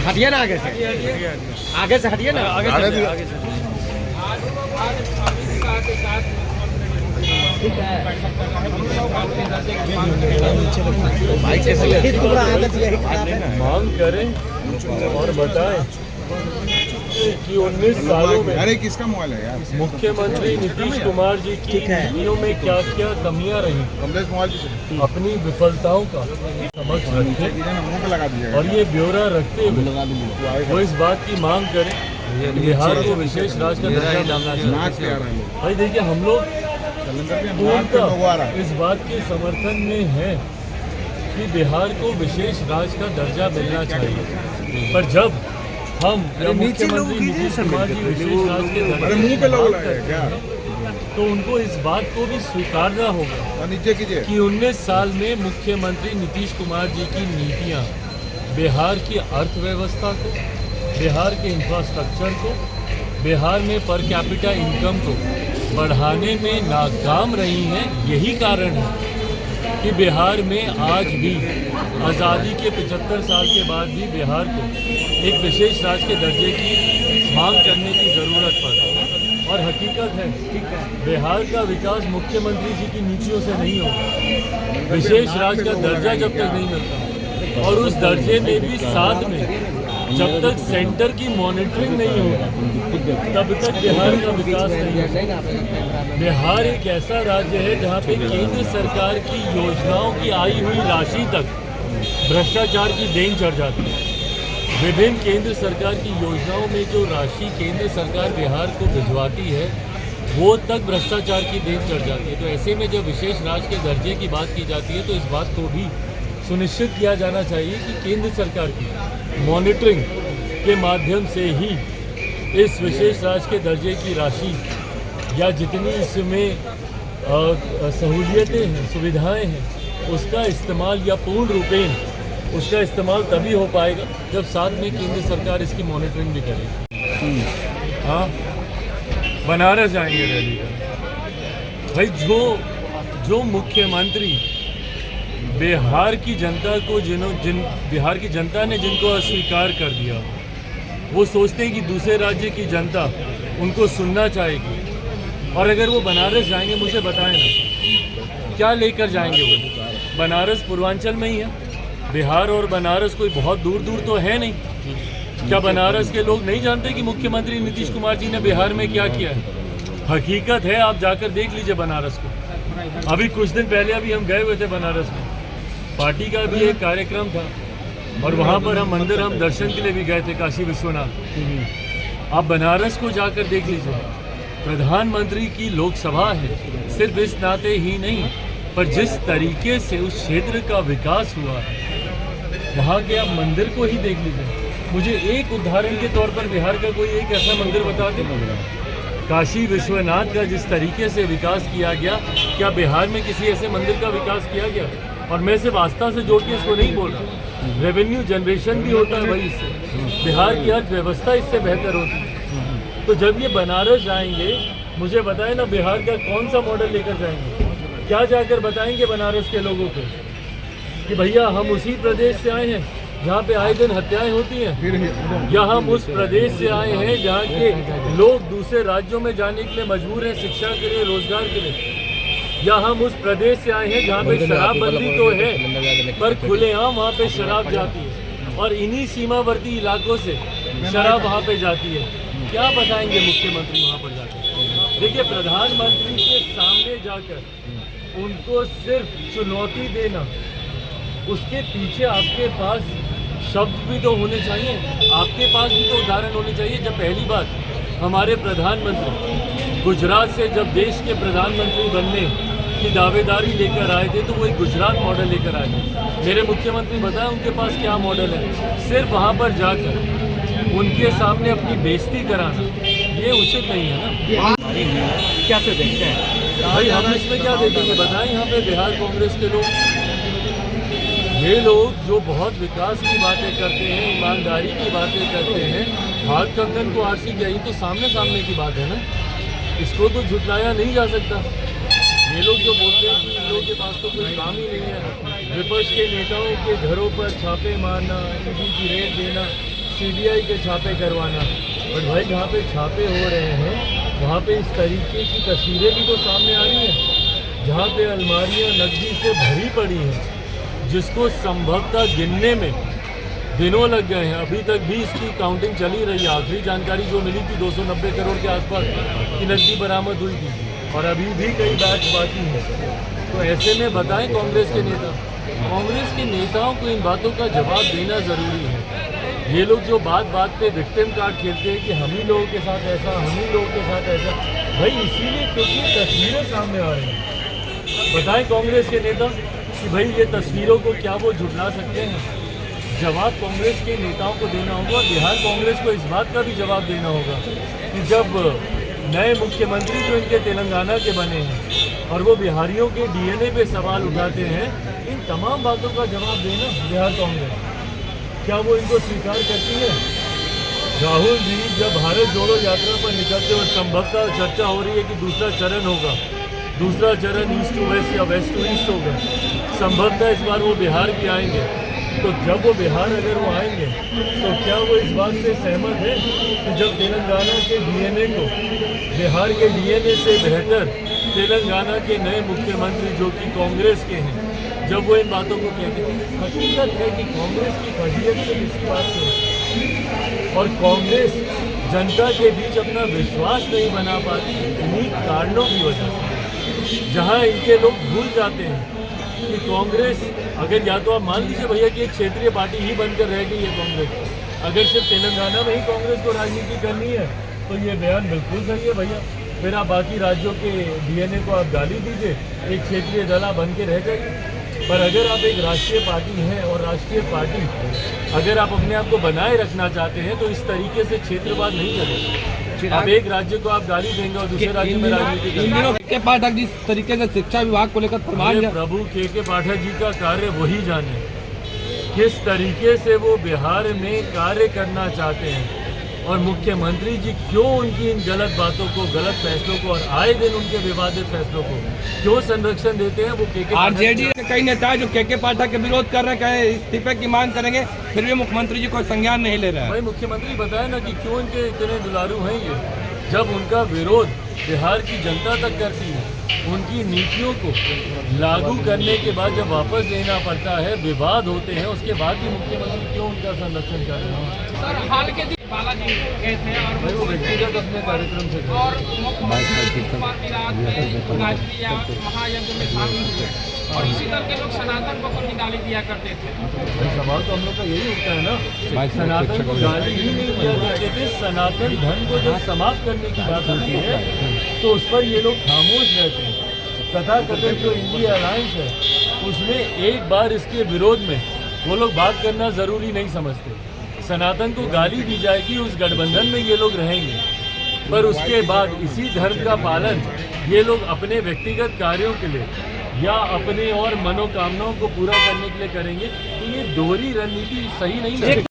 हटिए ना आगे से, आगे से हटिए ना, आगे से, आगे से। ठीक है मांग करें और बताएं कि 19 सालों में अरे किसका मोबाइल है यार? मुख्यमंत्री नीतीश कुमार जी की नीतियों में क्या क्या कमियां रही, कमलेश मोबाइल अपनी विफलताओं का समझ रखें मुंह पे लगा दीजिएगा। और ये ब्यौरा रखते हुए वो इस बात की मांग करें कि बिहार को विशेष राज्य का दर्जा मिलना चाहिए। भाई देखिए, हम लोग पूर्णतः इस बात के समर्थन में है कि बिहार को विशेष राज्य का दर्जा मिलना चाहिए, पर जब हम मुख्यमंत्री नीतीश कुमार जी विशेष राज्य के दर्जा तो उनको इस बात को भी स्वीकारना होगा नीचे कीजिए कि 19 साल में मुख्यमंत्री नीतीश कुमार जी की नीतियां बिहार की अर्थव्यवस्था को, बिहार के इंफ्रास्ट्रक्चर को, बिहार में पर कैपिटा इनकम को बढ़ाने में नाकाम रही हैं। यही कारण है कि बिहार में आज भी आज़ादी के 75 साल के बाद भी बिहार को एक विशेष राज्य के दर्जे की मांग करने की ज़रूरत पड़ी। और हकीकत है बिहार का विकास मुख्यमंत्री जी की नीतियों से नहीं होगा। विशेष राज्य का दर्जा जब तक नहीं मिलता और उस दर्जे में भी साथ में जब तक सेंटर की मॉनिटरिंग नहीं होगी तब तक बिहार का विकास नहीं होगा। बिहार एक ऐसा राज्य है जहाँ पे केंद्र सरकार की योजनाओं की आई हुई राशि तक भ्रष्टाचार की देन चढ़ जाती है। विभिन्न केंद्र सरकार की योजनाओं में जो राशि केंद्र सरकार बिहार को भिजवाती है वो तक भ्रष्टाचार की देन चढ़ जाती है। तो ऐसे में जब विशेष राज्य के दर्जे की बात की जाती है तो इस बात को भी सुनिश्चित किया जाना चाहिए कि केंद्र सरकार की मॉनिटरिंग के माध्यम से ही इस विशेष राज्य के दर्जे की राशि या जितनी इसमें सहूलियतें हैं, सुविधाएं हैं, उसका इस्तेमाल या पूर्ण रूपेण उसका इस्तेमाल तभी हो पाएगा जब साथ में केंद्र सरकार इसकी मॉनिटरिंग भी करेगी। हाँ, बनारस जाएंगे रैली का। भाई जो मुख्यमंत्री बिहार की जनता को बिहार की जनता ने जिनको अस्वीकार कर दिया, वो सोचते हैं कि दूसरे राज्य की जनता उनको सुनना चाहेगी। और अगर वो बनारस जाएंगे, मुझे बताएं ना क्या लेकर जाएंगे वो? बनारस पूर्वांचल में ही है, बिहार और बनारस कोई बहुत दूर दूर तो है नहीं। क्या बनारस के लोग नहीं जानते कि मुख्यमंत्री नीतीश कुमार जी ने बिहार में क्या किया है? हकीकत है, आप जाकर देख लीजिए बनारस को। अभी कुछ दिन पहले अभी हम गए हुए थे बनारस में, पार्टी का भी एक कार्यक्रम था और वहाँ पर हम दर्शन के लिए भी गए थे, काशी विश्वनाथ। आप बनारस को जाकर देख लीजिए, प्रधानमंत्री की लोकसभा है। सिर्फ इस नाते ही नहीं, पर जिस तरीके से उस क्षेत्र का विकास हुआ है, वहाँ के आप मंदिर को ही देख लीजिए। मुझे एक उदाहरण के तौर पर बिहार का कोई एक ऐसा मंदिर बता दें। काशी विश्वनाथ का जिस तरीके से विकास किया गया, क्या बिहार में किसी ऐसे मंदिर का विकास किया गया? और मैं सिर्फ आस्था से जोड़ के इसको नहीं बोल रहा, रेवेन्यू जनरेशन भी होता है भाई इससे, बिहार की अर्थव्यवस्था इससे बेहतर होती है। तो जब ये बनारस जाएंगे, मुझे बताएं ना बिहार का कौन सा मॉडल लेकर जाएंगे? क्या जाकर बताएंगे बनारस के लोगों को कि भैया हम उसी प्रदेश से आए हैं जहाँ पे आए दिन हत्याएं होती हैं, या हम उस प्रदेश से आए हैं जहाँ के लोग दूसरे राज्यों में जाने के लिए मजबूर हैं शिक्षा के लिए, रोजगार के लिए, या हम उस प्रदेश से आए हैं जहाँ पे शराबबंदी तो है पर खुलेआम वहाँ पे शराब जाती है और इन्हीं सीमावर्ती इलाकों से शराब वहाँ पे जाती है। क्या बताएंगे मुख्यमंत्री वहाँ पर जाकर? देखिए, प्रधानमंत्री के सामने जाकर उनको सिर्फ चुनौती देना, उसके पीछे आपके पास शब्द भी तो होने चाहिए, आपके पास भी तो उदाहरण होने चाहिए। जब पहली बार हमारे प्रधानमंत्री गुजरात से जब देश के प्रधानमंत्री बनने की दावेदारी लेकर आए थे तो वो एक गुजरात मॉडल लेकर आए थे। मेरे मुख्यमंत्री बताएं उनके पास क्या मॉडल है? सिर्फ वहाँ पर जाकर उनके सामने अपनी बेइज्जती कराना, ये उचित नहीं है ना। कैसे देखते हैं भाई? हम इसमें क्या देखेंगे? बताएं, यहाँ पे बिहार कांग्रेस के लोग, ये लोग जो बहुत विकास की बातें करते हैं, ईमानदारी की बातें करते हैं, हाथ कंगन को आरसी गई तो सामने सामने की बात है ना, इसको तो झुटलाया नहीं जा सकता। ये लोग जो बोलते हैं कि इन लोगों के पास तो कोई काम ही नहीं है, विपक्ष के नेताओं के घरों पर छापे मारना, ईडी की रेड देना, सीबीआई के छापे करवाना, बट भाई जहाँ पे छापे हो रहे हैं वहाँ पे इस तरीके की तस्वीरें भी तो सामने आ रही हैं, जहाँ पे अलमारियाँ नकदी से भरी पड़ी हैं, जिसको संभवतः गिनने में दिनों लग गए हैं। अभी तक भी इसकी काउंटिंग चली रही है। आखिरी जानकारी जो मिली थी 290 करोड़ के आसपास की नकदी बरामद हुई थी और अभी भी कई बैच बाकी हैं। तो ऐसे में बताएं कांग्रेस के नेताओं को इन बातों का जवाब देना ज़रूरी है। ये लोग जो बात बात पे विक्टिम कार्ड खेलते हैं कि हम ही लोगों के साथ ऐसा, हम ही लोगों के साथ ऐसा, भाई इसीलिए क्योंकि तस्वीरें सामने आ रही हैं। बताएं कांग्रेस के नेता कि भाई ये तस्वीरों को क्या वो झुठला सकते हैं? जवाब कांग्रेस के नेताओं को देना होगा और बिहार कांग्रेस को इस बात का भी जवाब देना होगा कि जब नए मुख्यमंत्री जो इनके तेलंगाना के बने हैं और वो बिहारियों के डीएनए पे सवाल उठाते हैं, इन तमाम बातों का जवाब देना बिहार कांग्रेस, क्या वो इनको स्वीकार करती है? राहुल जी जब भारत जोड़ो यात्रा पर निकलते और संभवतः चर्चा हो रही है कि दूसरा चरण होगा, दूसरा चरण ईस्ट टू वेस्ट या वेस्ट टू ईस्ट होगा, संभवतः इस बार वो बिहार भी आएंगे। तो जब वो बिहार अगर वो आएंगे तो क्या वो इस बात से सहमत है कि जब तेलंगाना के डीएनए को बिहार के डीएनए से बेहतर तेलंगाना के नए मुख्यमंत्री जो कि कांग्रेस के हैं, जब वो इन बातों को कहते हैं? हकीकत है कि कांग्रेस की फजीयत से किसी बात से और कांग्रेस जनता के बीच अपना विश्वास नहीं बना पाती इन्हीं कारणों की वजह से, जहाँ इनके लोग भूल जाते हैं कि कांग्रेस अगर या तो आप मान लीजिए भैया कि एक क्षेत्रीय पार्टी ही बनकर रह गई है कांग्रेस, अगर सिर्फ तेलंगाना में ही कांग्रेस को राजनीति करनी है तो ये बयान बिल्कुल सही है भैया। फिर आप बाकी राज्यों के डीएनए को आप गाली दीजिए, एक क्षेत्रीय दल बन के रह जाइए। पर अगर आप एक राष्ट्रीय पार्टी हैं और राष्ट्रीय पार्टी अगर आप अपने आप को बनाए रखना चाहते हैं तो इस तरीके से क्षेत्रवाद नहीं चलेगा। अब एक राज्य को आप गाली देंगे और दूसरे राज्य में राजनीति करेंगे। के पाठक जिस तरीके से शिक्षा विभाग को लेकर फरमान प्रभु के पाठक जी का कार्य वही जाने किस तरीके से वो बिहार में कार्य करना चाहते हैं और मुख्यमंत्री जी क्यों उनकी इन गलत बातों को, गलत फैसलों को और आए दिन उनके विवादित फैसलों को क्यों संरक्षण देते हैं। वो के आरजेडी के कई नेता है जो के पाठक के विरोध कर रहे हैं, कहे इस्तीफे की मांग करेंगे, फिर भी मुख्यमंत्री जी कोई संज्ञान नहीं ले रहे हैं। भाई मुख्यमंत्री बताए ना कि क्यों इनके इतने दुलारू हैं ये, जब उनका विरोध बिहार की जनता तक करती है, उनकी नीतियों को लागू करने के बाद जब वापस लेना पड़ता है, विवाद होते हैं, उसके बाद भी मुख्यमंत्री क्यों उनका संरक्षण कर रहे हैं? सर हाल के दिन बालाजी गए थे और भाई वो व्यक्तिगत अपने कार्यक्रम से और मुख्यमंत्री की रात में गायत्री या महायज्ञ में शामिल हुए और इसी तरह के लोग सनातन को कभी गाली दिया करते थे। भाई सवाल तो हम लोग का यही उठता है ना, सनातन को गाली ही नहीं दिया करते थे। सनातन धर्म को जब समाप्त करने की बात होती है तो उस पर ये लोग खामोश रहते हैं। तथाकथित जो इंडिया अलायंस है उसमें एक बार इसके विरोध में वो लोग बात करना ज़रूरी नहीं समझते। सनातन को गाली दी जाएगी, उस गठबंधन में ये लोग रहेंगे, पर उसके बाद इसी धर्म का पालन ये लोग अपने व्यक्तिगत कार्यों के लिए या अपने और मनोकामनाओं को पूरा करने के लिए करेंगे। तो ये दोहरी रणनीति सही नहीं है।